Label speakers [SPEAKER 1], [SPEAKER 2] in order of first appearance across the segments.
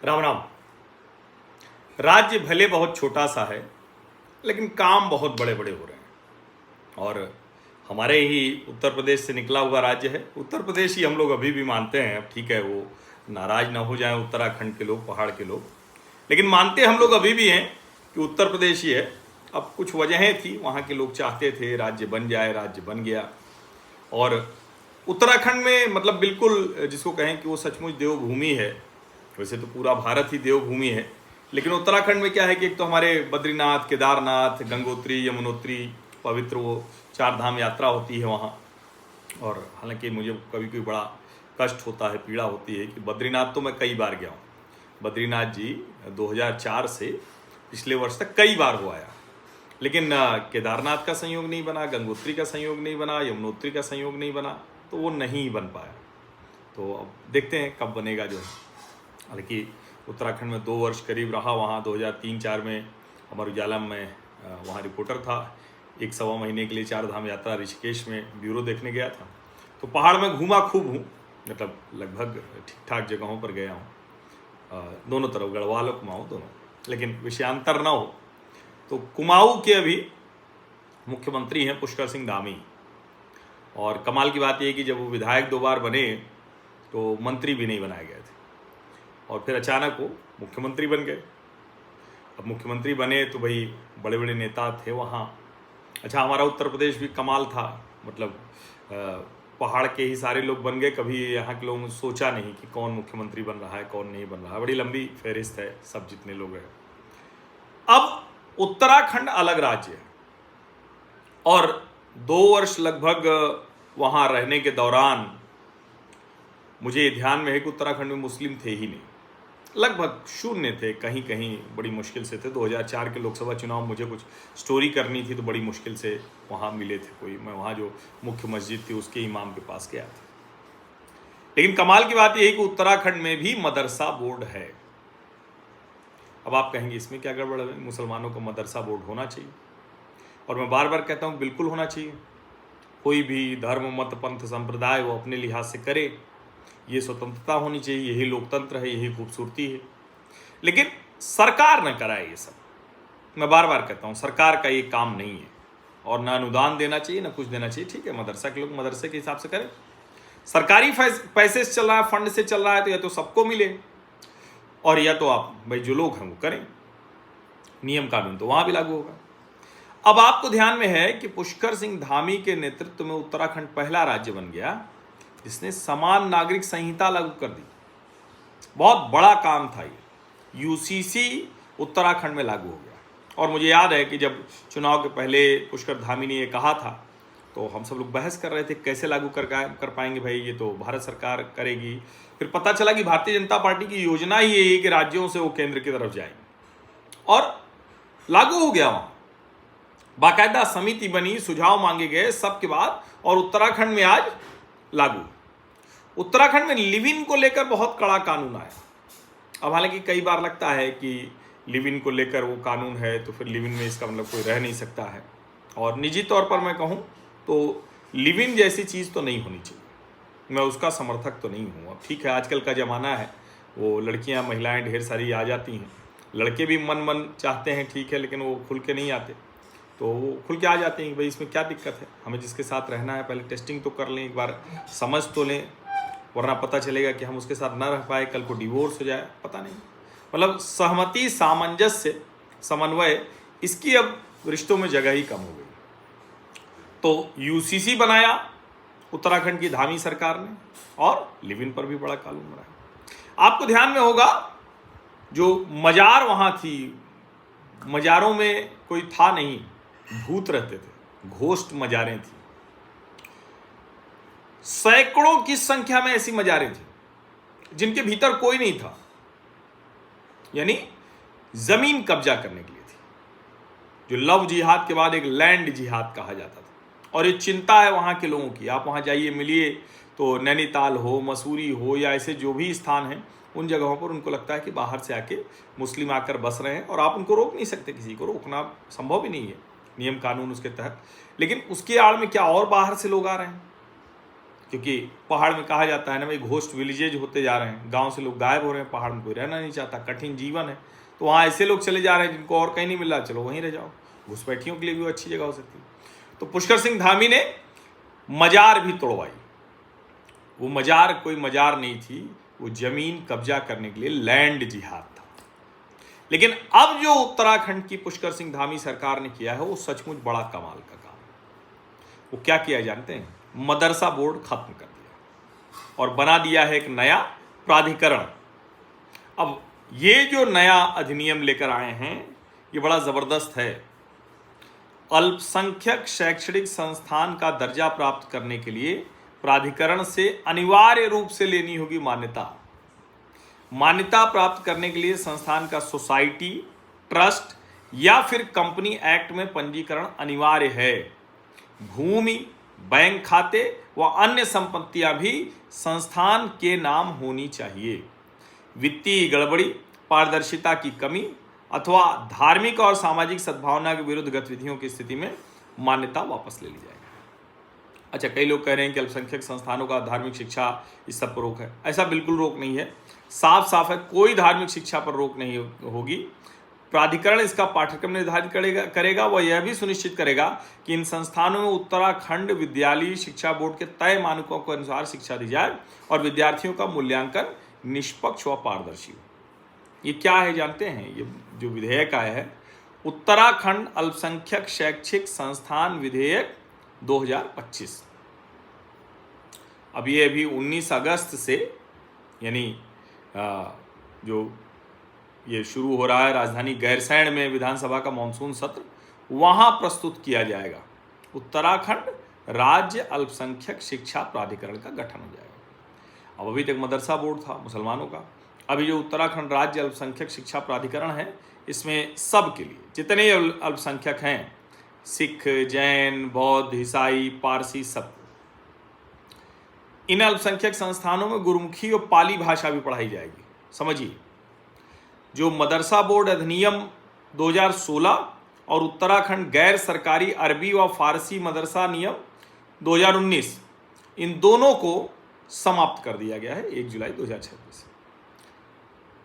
[SPEAKER 1] राम राम। राज्य भले बहुत छोटा सा है, लेकिन काम बहुत बड़े बड़े हो रहे हैं। और हमारे ही उत्तर प्रदेश से निकला हुआ राज्य है। उत्तर प्रदेश ही हम लोग अभी भी मानते हैं। अब ठीक है, वो नाराज ना हो जाएं उत्तराखंड के लोग, पहाड़ के लोग, लेकिन मानते हम लोग अभी भी हैं कि उत्तर प्रदेश ही है। अब कुछ वजहें थी, वहाँ के लोग चाहते थे राज्य बन जाए, राज्य बन गया। और उत्तराखंड में मतलब बिल्कुल जिसको कहें कि वो सचमुच देवभूमि है। वैसे तो पूरा भारत ही देवभूमि है, लेकिन उत्तराखंड में क्या है कि एक तो हमारे बद्रीनाथ, केदारनाथ, गंगोत्री, यमुनोत्री, पवित्र वो चार धाम यात्रा होती है वहाँ। और हालांकि मुझे कभी कभी बड़ा कष्ट होता है, पीड़ा होती है कि बद्रीनाथ तो मैं कई बार गया हूँ। बद्रीनाथ जी 2004 से पिछले वर्ष तक कई बार हो आया, लेकिन केदारनाथ का संयोग नहीं बना, गंगोत्री का संयोग नहीं बना, यमुनोत्री का संयोग नहीं बना, तो वो नहीं बन पाया। तो अब देखते हैं कब बनेगा जो है। हालांकि उत्तराखंड में 2 वर्ष करीब रहा वहाँ। 2003-04 में अमर उजाला में वहाँ रिपोर्टर था। 1 सवा महीने के लिए 4 धाम यात्रा ऋषिकेश में ब्यूरो देखने गया था। तो पहाड़ में घूमा खूब हूँ, मतलब लगभग ठीक ठाक जगहों पर गया हूँ, दोनों तरफ, गढ़वाल और कुमाऊँ दोनों। लेकिन विषयांतर ना हो तो कुमाऊँ के अभी मुख्यमंत्री हैं पुष्कर सिंह धामी। और कमाल की बात यह कि जब वो विधायक 2 बार बने तो मंत्री भी नहीं बनाए गए थे, और फिर अचानक वो मुख्यमंत्री बन गए। अब मुख्यमंत्री बने तो भाई बड़े बड़े नेता थे वहाँ। अच्छा, हमारा उत्तर प्रदेश भी कमाल था, मतलब पहाड़ के ही सारे लोग बन गए। कभी यहाँ के लोगों ने सोचा नहीं कि कौन मुख्यमंत्री बन रहा है, कौन नहीं बन रहा है। बड़ी लंबी फहरिस्त है, सब जितने लोग हैं। अब उत्तराखंड अलग राज्य है, और 2 वर्ष लगभग वहाँ रहने के दौरान मुझे ये ध्यान में है कि उत्तराखंड में मुस्लिम थे ही नहीं, लगभग शून्य थे, कहीं कहीं बड़ी मुश्किल से थे। 2004 के लोकसभा चुनाव मुझे कुछ स्टोरी करनी थी तो बड़ी मुश्किल से वहाँ मिले थे कोई। मैं वहाँ जो मुख्य मस्जिद थी उसके इमाम के पास गया था। लेकिन कमाल की बात यह है कि उत्तराखंड में भी मदरसा बोर्ड है। अब आप कहेंगे इसमें क्या गड़बड़ है, मुसलमानों को मदरसा बोर्ड होना चाहिए। और मैं बार बार कहता हूँ बिल्कुल होना चाहिए। कोई भी धर्म, मत, पंथ, संप्रदाय वो अपने लिहाज से करे, ये स्वतंत्रता होनी चाहिए, यही लोकतंत्र है, यही खूबसूरती है। लेकिन सरकार न कराए ये सब। मैं बार बार कहता हूँ सरकार का ये काम नहीं है, और ना अनुदान देना चाहिए ना कुछ देना चाहिए। ठीक है, मदरसा के लोग मदरसे के हिसाब से करें। सरकारी पैसे से चल रहा है, फंड से चल रहा है, तो या तो सबको मिले, और या तो आप भाई जो लोग हैं वो करें। नियम कानून तो वहां भी लागू होगा। अब आपको ध्यान में है कि पुष्कर सिंह धामी के नेतृत्व में उत्तराखंड पहला राज्य बन गया जिसने समान नागरिक संहिता लागू कर दी। बहुत बड़ा काम था ये। यूसीसी उत्तराखंड में लागू हो गया। और मुझे याद है कि जब चुनाव के पहले पुष्कर धामी ने ये कहा था तो हम सब लोग बहस कर रहे थे कैसे लागू कर पाएंगे भाई, ये तो भारत सरकार करेगी। फिर पता चला कि भारतीय जनता पार्टी की योजना ही यही है कि राज्यों से वो केंद्र की तरफ जाएंगे, और लागू हो गया। वहां बाकायदा समिति बनी, सुझाव मांगे गए सबके बाद, और उत्तराखंड में आज लागू। उत्तराखंड में लिव इन को लेकर बहुत कड़ा कानून आया। अब हालांकि कई बार लगता है कि लिव इन को लेकर वो कानून है तो फिर लिव इन में इसका मतलब कोई रह नहीं सकता है। और निजी तौर पर मैं कहूँ तो लिव इन जैसी चीज़ तो नहीं होनी चाहिए, मैं उसका समर्थक तो नहीं हूँ। अब ठीक है, आजकल का ज़माना है, वो लड़कियाँ महिलाएँ ढेर सारी आ जाती हैं, लड़के भी मन चाहते हैं, ठीक है, लेकिन वो खुल के नहीं आते, तो वो खुल के आ जाते हैं कि भाई इसमें क्या दिक्कत है, हमें जिसके साथ रहना है पहले टेस्टिंग तो कर लें, एक बार समझ तो लें, वरना पता चलेगा कि हम उसके साथ ना रह पाए, कल को डिवोर्स हो जाए, पता नहीं। मतलब सहमति, सामंजस्य, समन्वय, इसकी अब रिश्तों में जगह ही कम हो गई। तो यूसीसी बनाया उत्तराखंड की धामी सरकार ने, और लिव इन पर भी बड़ा कानून बनाया। आपको ध्यान में होगा जो मजार वहाँ थी, मजारों में कोई था नहीं, भूत रहते थे, घोस्ट मजारें थी। सैकड़ों की संख्या में ऐसी मजारें थी जिनके भीतर कोई नहीं था, यानी जमीन कब्जा करने के लिए थी, जो लव जिहाद के बाद एक लैंड जिहाद कहा जाता था। और ये चिंता है वहाँ के लोगों की। आप वहाँ जाइए, मिलिए, तो नैनीताल हो, मसूरी हो, या ऐसे जो भी स्थान हैं उन जगहों पर उनको लगता है कि बाहर से आके मुस्लिम आकर बस रहे हैं, और आप उनको रोक नहीं सकते, किसी को रोकना संभव भी नहीं है नियम कानून उसके तहत। लेकिन उसकी आड़ में क्या और बाहर से लोग आ रहे हैं, क्योंकि पहाड़ में कहा जाता है ना भाई, घोस्ट विलेजेज होते जा रहे हैं, गांव से लोग गायब हो रहे हैं, पहाड़ में कोई रहना नहीं चाहता, कठिन जीवन है, तो वहाँ ऐसे लोग चले जा रहे हैं जिनको और कहीं नहीं मिल रहा, चलो वहीं रह जाओ। घुसपैठियों के लिए भी वो अच्छी जगह हो सकती है। तो पुष्कर सिंह धामी ने मजार भी तोड़वाई। वो मजार कोई मजार नहीं थी, वो जमीन कब्जा करने के लिए लैंड जिहाद था। लेकिन अब जो उत्तराखंड की पुष्कर सिंह धामी सरकार ने किया है वो सचमुच बड़ा कमाल का काम है। वो क्या किया जानते हैं? मदरसा बोर्ड खत्म कर दिया और बना दिया है एक नया प्राधिकरण। अब ये जो नया अधिनियम लेकर आए हैं ये बड़ा जबरदस्त है। अल्पसंख्यक शैक्षणिक संस्थान का दर्जा प्राप्त करने के लिए प्राधिकरण से अनिवार्य रूप से लेनी होगी मान्यता प्राप्त करने के लिए संस्थान का सोसाइटी, ट्रस्ट या फिर कंपनी एक्ट में पंजीकरण अनिवार्य है। भूमि, बैंक खाते व अन्य संपत्तियां भी संस्थान के नाम होनी चाहिए। वित्तीय गड़बड़ी, पारदर्शिता की कमी अथवा धार्मिक और सामाजिक सद्भावना के विरुद्ध गतिविधियों की स्थिति में मान्यता वापस ले ली जाएगी। अच्छा, कई लोग कह रहे हैं कि अल्पसंख्यक संस्थानों का धार्मिक शिक्षा इस सब पर रोक है। ऐसा बिल्कुल रोक नहीं है, साफ साफ है, कोई धार्मिक शिक्षा पर रोक नहीं होगी। प्राधिकरण इसका पाठ्यक्रम निर्धारित करेगा। वह यह भी सुनिश्चित करेगा कि इन संस्थानों में उत्तराखंड विद्यालयी शिक्षा बोर्ड के तय मानकों के अनुसार शिक्षा दी जाए और विद्यार्थियों का मूल्यांकन निष्पक्ष व पारदर्शी हो। ये क्या है जानते हैं? ये जो विधेयक आया है, उत्तराखंड अल्पसंख्यक शैक्षिक संस्थान विधेयक 2025। अब ये अभी 19 अगस्त से यानी जो ये शुरू हो रहा है राजधानी गैरसैंण में विधानसभा का मानसून सत्र, वहाँ प्रस्तुत किया जाएगा। उत्तराखंड राज्य अल्पसंख्यक शिक्षा प्राधिकरण का गठन हो जाएगा। अब अभी तक मदरसा बोर्ड था मुसलमानों का, अभी जो उत्तराखंड राज्य अल्पसंख्यक शिक्षा प्राधिकरण है, इसमें सब के लिए जितने अल्पसंख्यक हैं, सिख, जैन, बौद्ध, ईसाई, पारसी, सब। इन अल्पसंख्यक संस्थानों में गुरुमुखी और पाली भाषा भी पढ़ाई जाएगी। समझिए, जो मदरसा बोर्ड अधिनियम 2016 और उत्तराखंड गैर सरकारी अरबी व फारसी मदरसा नियम 2019, इन दोनों को समाप्त कर दिया गया है 1 जुलाई 2026।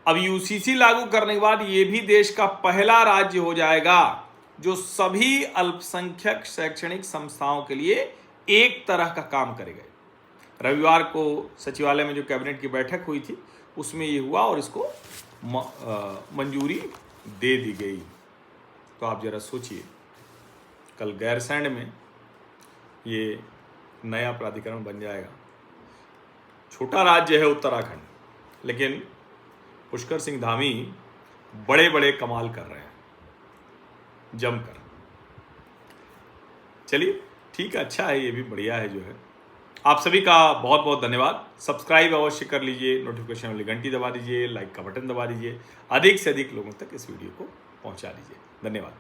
[SPEAKER 1] अब यूसीसी लागू करने के बाद ये भी देश का पहला राज्य हो जाएगा जो सभी अल्पसंख्यक शैक्षणिक संस्थाओं के लिए एक तरह का काम करेगा। रविवार को सचिवालय में जो कैबिनेट की बैठक हुई थी उसमें ये हुआ और इसको मंजूरी दे दी गई। तो आप जरा सोचिए, कल गैरसैंण में ये नया प्राधिकरण बन जाएगा। छोटा राज्य है उत्तराखंड, लेकिन पुष्कर सिंह धामी बड़े बड़े कमाल कर रहे हैं जमकर। चलिए ठीक है, अच्छा है, ये भी बढ़िया है जो है। आप सभी का बहुत बहुत धन्यवाद। सब्सक्राइब अवश्य कर लीजिए, नोटिफिकेशन वाली घंटी दबा दीजिए, लाइक का बटन दबा दीजिए, अधिक से अधिक लोगों तक इस वीडियो को पहुंचा दीजिए। धन्यवाद।